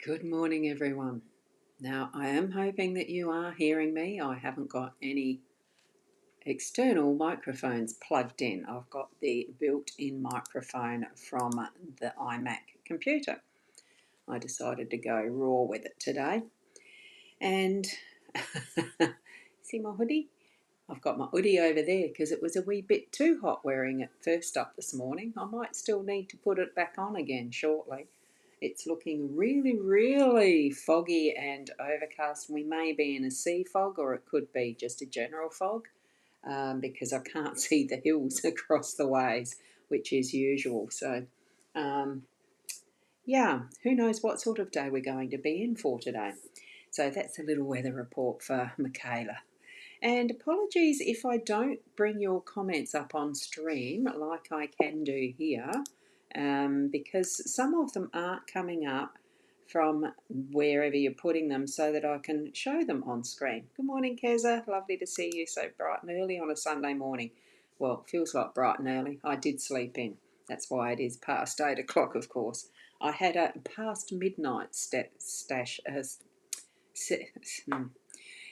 Good morning, everyone. Now, I am hoping that you are hearing me. I haven't got any external microphones plugged in. I've got the built-in microphone from the iMac computer. I decided to go raw with it today. And see my hoodie? I've got my hoodie over there because it was a wee bit too hot wearing it first up this morning. I might still need to put it back on again shortly. It's looking really, really foggy and overcast. We may be in a sea fog, or it could be just a general fog, because I can't see the hills across the ways, which is usual. So, yeah, who knows what sort of day we're going to be in for today. So that's a little weather report for Michaela. And apologies if I don't bring your comments up on stream like I can do here, because some of them aren't coming up from wherever you're putting them so that I can show them on screen. Good morning, Keza. Lovely to see you so bright and early on a Sunday morning. Well, it feels like bright and early. I did sleep in. That's why it is past 8 o'clock, of course. I had a past midnight stash.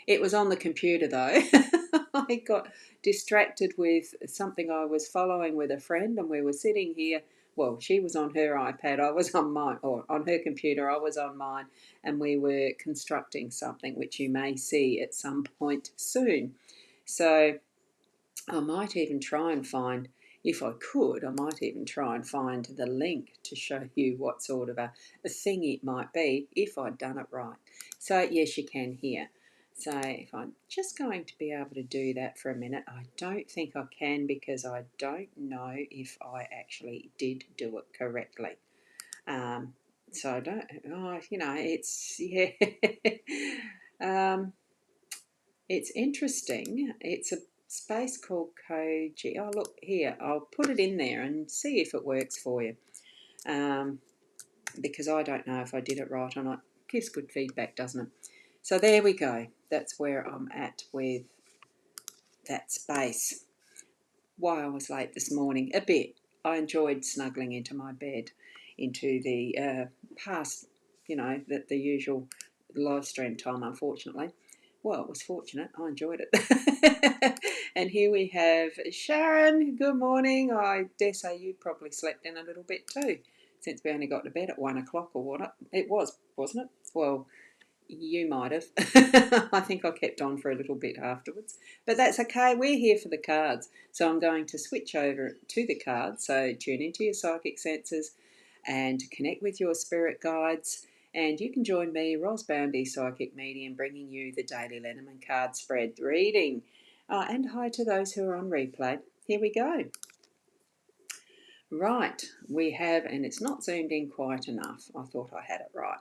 It was on the computer though. I got distracted with something I was following with a friend, and we were sitting here. Well, she was on her iPad, I was on mine, or on her computer, I was on mine, and we were constructing something which you may see at some point soon. So I might even try and find, if I could, I might even try and find the link to show you what sort of a thing it might be if I'd done it right. So yes, you can hear. So if I'm just going to be able to do that for a minute, I don't think I can because I don't know if I actually did do it correctly. So I don't, it's, yeah. It's interesting. It's a space called Koji. Oh, look here. I'll put it in there and see if it works for you, because I don't know if I did it right or not. Gives good feedback, doesn't it? So there we go. That's where I'm at with that space. Why I was late this morning, a bit. I enjoyed snuggling into my bed, into the past, the usual live stream time, unfortunately. Well, it was fortunate. I enjoyed it. And here we have Sharon. Good morning. I dare say you probably slept in a little bit too, since we only got to bed at 1 o'clock or what. It was, wasn't it? Well, you might have. I think I kept on for a little bit afterwards. But that's okay. We're here for the cards. So I'm going to switch over to the cards. So tune into your psychic senses and connect with your spirit guides. And you can join me, Rosboundy, Psychic Medium, bringing you the daily Lenormand card spread reading. And hi to those who are on replay. Here we go. Right, we have, and it's not zoomed in quite enough. I thought I had it right.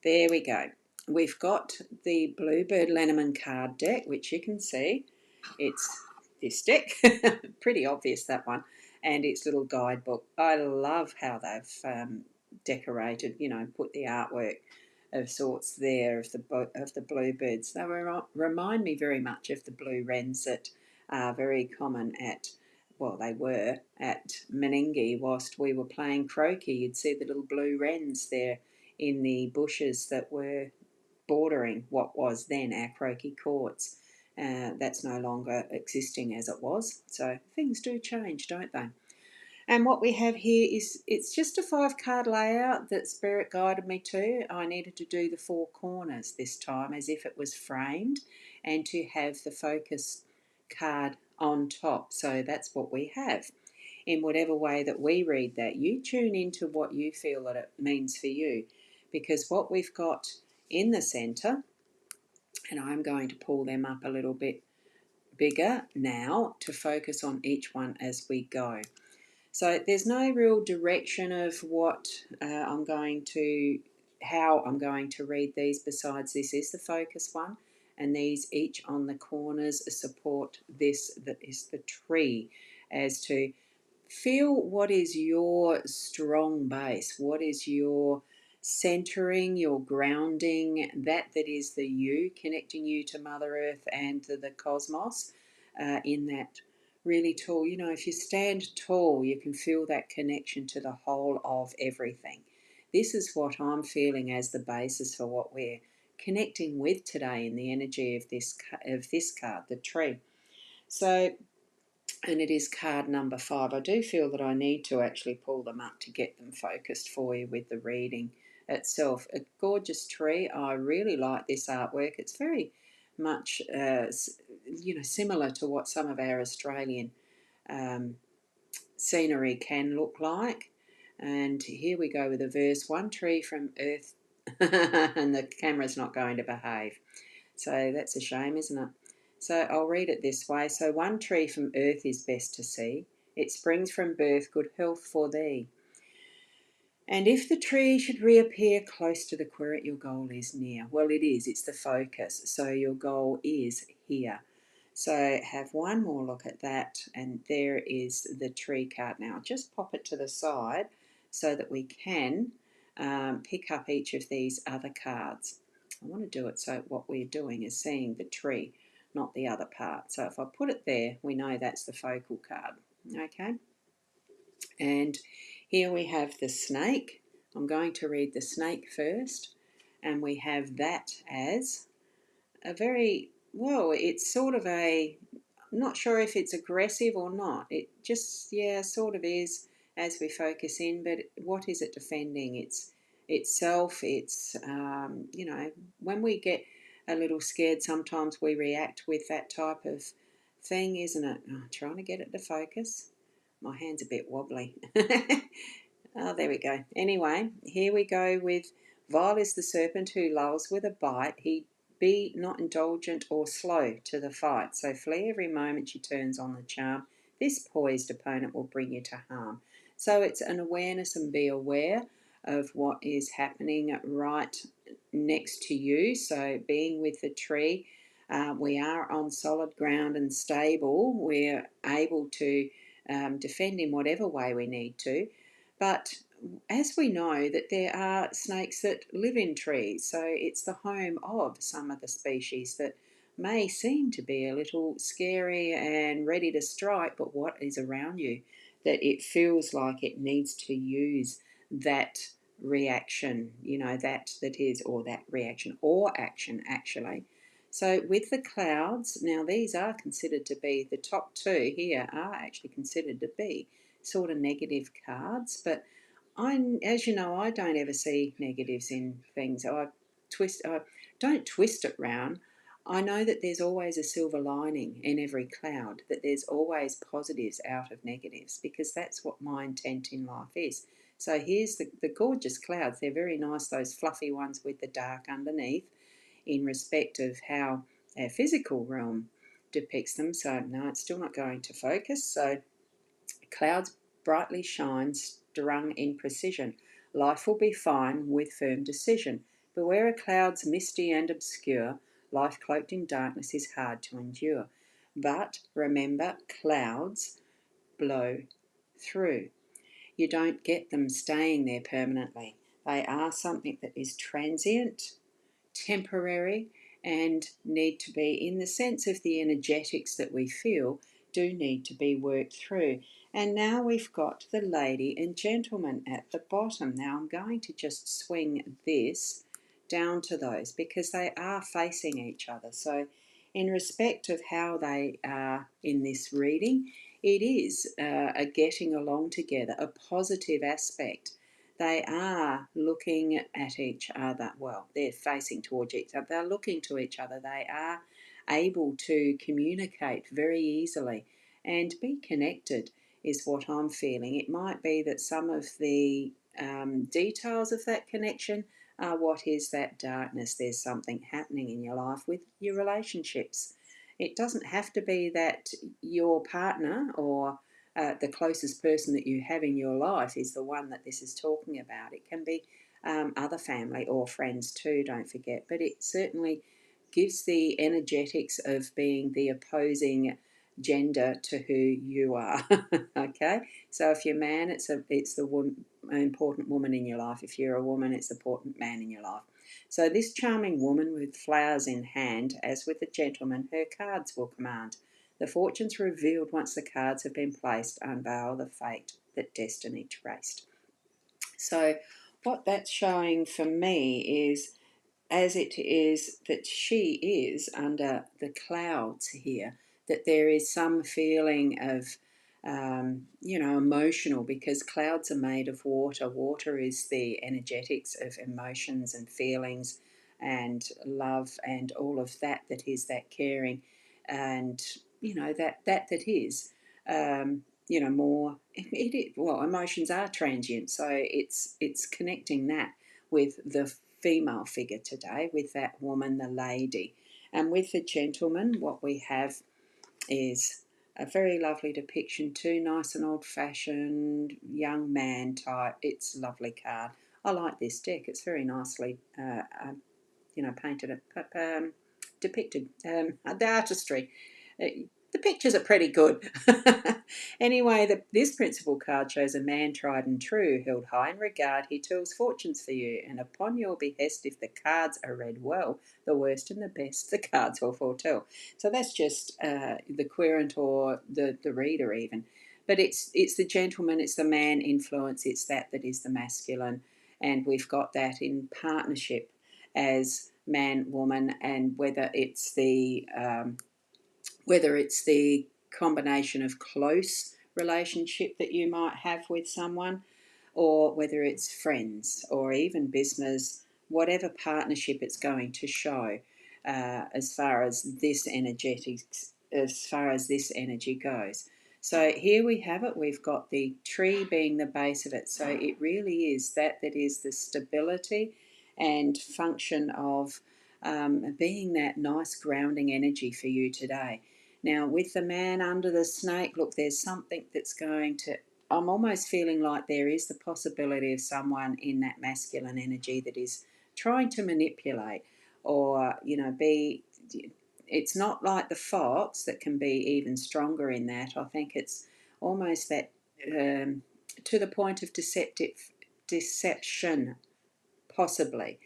There we go. We've got the Bluebird Lenormand card deck, which you can see. It's this deck. Pretty obvious, that one. And its little guidebook. I love how they've decorated, put the artwork of sorts there of the bluebirds. They remind me very much of the blue wrens that are very common they were at Menengi whilst we were playing croquet. You'd see the little blue wrens there in the bushes that were bordering what was then our croquet courts. That's no longer existing as it was. So things do change, don't they? And what we have here is, it's just a 5-card layout that Spirit guided me to. I needed to do the 4 corners this time as if it was framed, and to have the focus card on top. So that's what we have. In whatever way that we read that, you tune into what you feel that it means for you. Because what we've got in the centre, and I'm going to pull them up a little bit bigger now to focus on each one as we go. So there's no real direction of how I'm going to read these, besides this is the focus one, and these each on the corners support this, that is the tree, as to feel what is your strong base, what is your centering, your grounding, that is the you, connecting you to Mother Earth and to the cosmos, in that really tall. If you stand tall, you can feel that connection to the whole of everything. this is what I'm feeling as the basis for what we're connecting with today in the energy of this card, the tree. So, and it is card number 5. I do feel that I need to actually pull them up to get them focused for you with the reading itself. A gorgeous tree. I really like this artwork. It's very much, similar to what some of our Australian um, scenery can look like. And here we go with a verse, one tree from earth, and the camera's not going to behave. So that's a shame, isn't it? So I'll read it this way. So one tree from earth is best to see. It springs from birth, good health for thee. And if the tree should reappear close to the quirit, your goal is near. Well, it is. It's the focus. So your goal is here. So have one more look at that, and there is the tree card. Now just pop it to the side so that we can pick up each of these other cards. I want to do it so what we're doing is seeing the tree, not the other part. So if I put it there, we know that's the focal card. Okay, and here we have the snake. I'm going to read the snake first, and we have that as a very, well, it's sort of a, I'm not sure if it's aggressive or not. It just, yeah, sort of is as we focus in, but what is it defending? It's itself. It's, when we get a little scared, sometimes we react with that type of thing, isn't it? Oh, trying to get it to focus. My hand's a bit wobbly. Oh, there we go. Anyway, here we go with vile is the serpent who lulls with a bite. He be not indulgent or slow to the fight. So flee every moment she turns on the charm. This poised opponent will bring you to harm. So it's an awareness and be aware of what is happening right next to you. So being with the tree, we are on solid ground and stable. We're able to defend in whatever way we need to. But as we know that there are snakes that live in trees, so it's the home of some of the species that may seem to be a little scary and ready to strike, but what is around you that it feels like it needs to use that reaction, that is, or that reaction or action actually. So with the clouds, now these are considered to be, the top two here are actually considered to be sort of negative cards, but as you know, I don't ever see negatives in things. I don't twist it round. I know that there's always a silver lining in every cloud, that there's always positives out of negatives, because that's what my intent in life is. So here's the gorgeous clouds. They're very nice, those fluffy ones with the dark underneath, in respect of how our physical realm depicts them. So no, it's still not going to focus. So clouds brightly shine, strung in precision. Life will be fine with firm decision. Beware a cloud's misty and obscure. Life cloaked in darkness is hard to endure. But remember, clouds blow through. You don't get them staying there permanently. They are something that is transient, temporary, and need to be, in the sense of the energetics that we feel, do need to be worked through. And now we've got the lady and gentleman at the bottom. Now I'm going to just swing this down to those because they are facing each other. So in respect of how they are in this reading, it is a getting along together, a positive aspect. They are looking at each other. Well, they're facing towards each other. They're looking to each other. They are able to communicate very easily and be connected is what I'm feeling. It might be that some of the details of that connection are what is that darkness. There's something happening in your life with your relationships. It doesn't have to be that your partner or the closest person that you have in your life is the one that this is talking about. It can be other family or friends too, don't forget. But it certainly gives the energetics of being the opposing gender to who you are. Okay, so if you're a man, it's the important woman in your life. If you're a woman, it's the important man in your life. So this charming woman with flowers in hand, as with the gentleman, her cards will command. The fortunes revealed once the cards have been placed unveil the fate that destiny traced. So what that's showing for me is, as it is that she is under the clouds here, that there is some feeling of, emotional, because clouds are made of water. Water is the energetics of emotions and feelings and love and all of that, that is that caring, and, that is, more, well, emotions are transient, so it's connecting that with the female figure today, with that woman, the lady. And with the gentleman, what we have is a very lovely depiction too, nice and old-fashioned young man type. It's a lovely card. I like this deck. It's very nicely painted, depicted. The artistry. The pictures are pretty good. Anyway, this principal card shows a man tried and true, held high in regard. He tells fortunes for you, and upon your behest, if the cards are read well, the worst and the best, the cards will foretell. So that's just the querent or the reader even. But it's the gentleman, it's the man influence, it's that is the masculine. And we've got that in partnership as man, woman, and whether it's the combination of close relationship that you might have with someone, or whether it's friends or even business, whatever partnership it's going to show, as far as this energy goes. So here we have it. We've got the tree being the base of it. So it really is that is the stability and function of being that nice grounding energy for you today. Now, with the man under the snake, look, there's something that's going to, I'm almost feeling like there is the possibility of someone in that masculine energy that is trying to manipulate, or, be, it's not like the fox that can be even stronger in that. I think it's almost that, to the point of deception, possibly.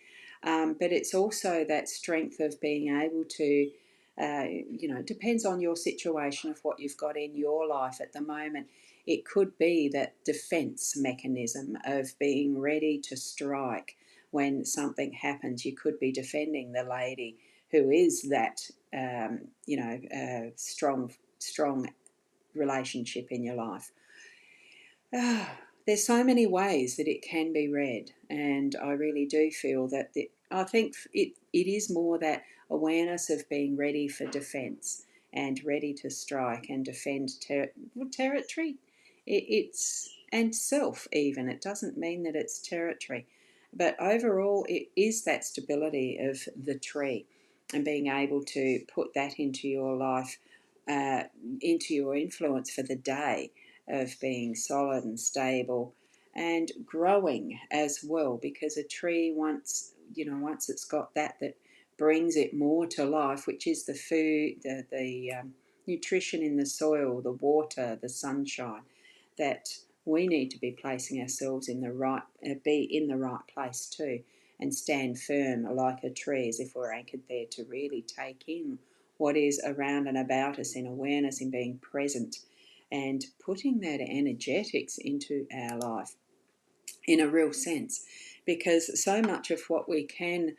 But it's also that strength of being able to, it depends on your situation of what you've got in your life at the moment. It could be that defense mechanism of being ready to strike when something happens. You could be defending the lady who is that, strong relationship in your life. There's so many ways that it can be read, and I really do feel that I think it is more that awareness of being ready for defence and ready to strike and defend territory. It's and self even. It doesn't mean that it's territory, but overall it is that stability of the tree and being able to put that into your life, uh, into your influence for the day, of being solid and stable and growing as well, because a tree, once it's got that brings it more to life, which is the food, the nutrition in the soil, the water, the sunshine, that we need to be placing ourselves in the right, be in the right place too, and stand firm like a tree, as if we're anchored there to really take in what is around and about us in awareness, in being present, and putting that energetics into our life in a real sense. Because so much of what we can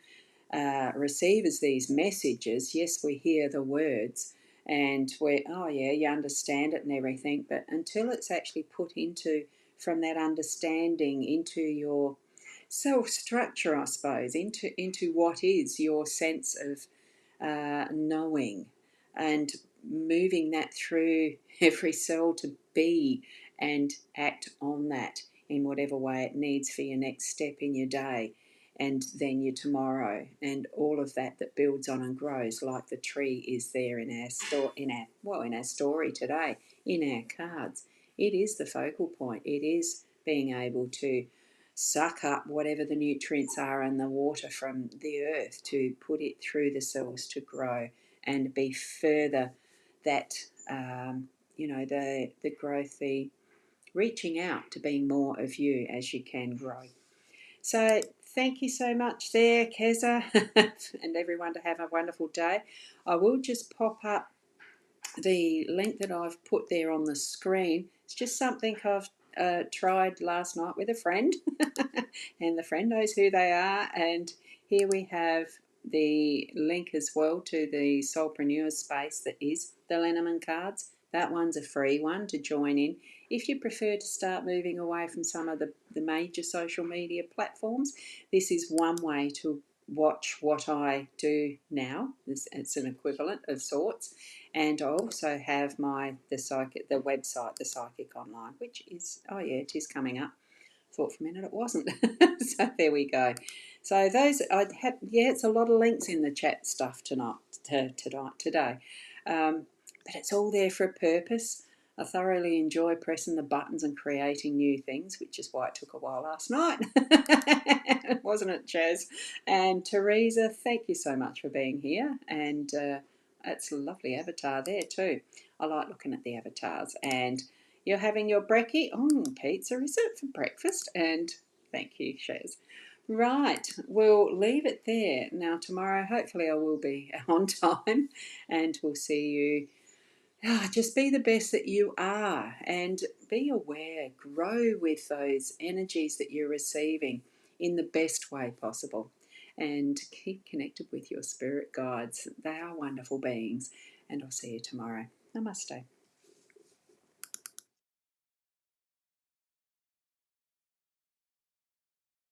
receive as these messages, yes, we hear the words and we're, oh yeah, you understand it and everything, but until it's actually put into, from that understanding into your self structure, I suppose, into what is your sense of knowing, and moving that through every cell to be and act on that in whatever way it needs for your next step in your day, and then your tomorrow, and all of that builds on and grows, like the tree is there in our story today, in our cards. It is the focal point. It is being able to suck up whatever the nutrients are in the water from the earth, to put it through the cells to grow and be further that, the growth, the reaching out to being more of you as you can grow. So thank you so much there, Keza, and everyone, to have a wonderful day. I will just pop up the link that I've put there on the screen. It's just something I've tried last night with a friend, and the friend knows who they are. And here we have the link as well to the Soulpreneur space that is the Lenormand cards. That one's a free one to join in. If you prefer to start moving away from some of the major social media platforms, this is one way to watch what I do now. It's an equivalent of sorts. And I also have the website, the Psychic Online, which is, oh yeah, it is coming up. Thought for a minute it wasn't. So there we go. So those it's a lot of links in the chat stuff today. But it's all there for a purpose. I thoroughly enjoy pressing the buttons and creating new things, which is why it took a while last night. Wasn't it, Chaz? And Teresa, thank you so much for being here. And it's a lovely avatar there too. I like looking at the avatars. And you're having your brekkie? Oh, pizza, is it, for breakfast? And thank you, Chaz. Right, we'll leave it there. Now, tomorrow, hopefully, I will be on time, and we'll see you. Just be the best that you are, and be aware, grow with those energies that you're receiving in the best way possible, and keep connected with your spirit guides. They are wonderful beings, and I'll see you tomorrow. Namaste.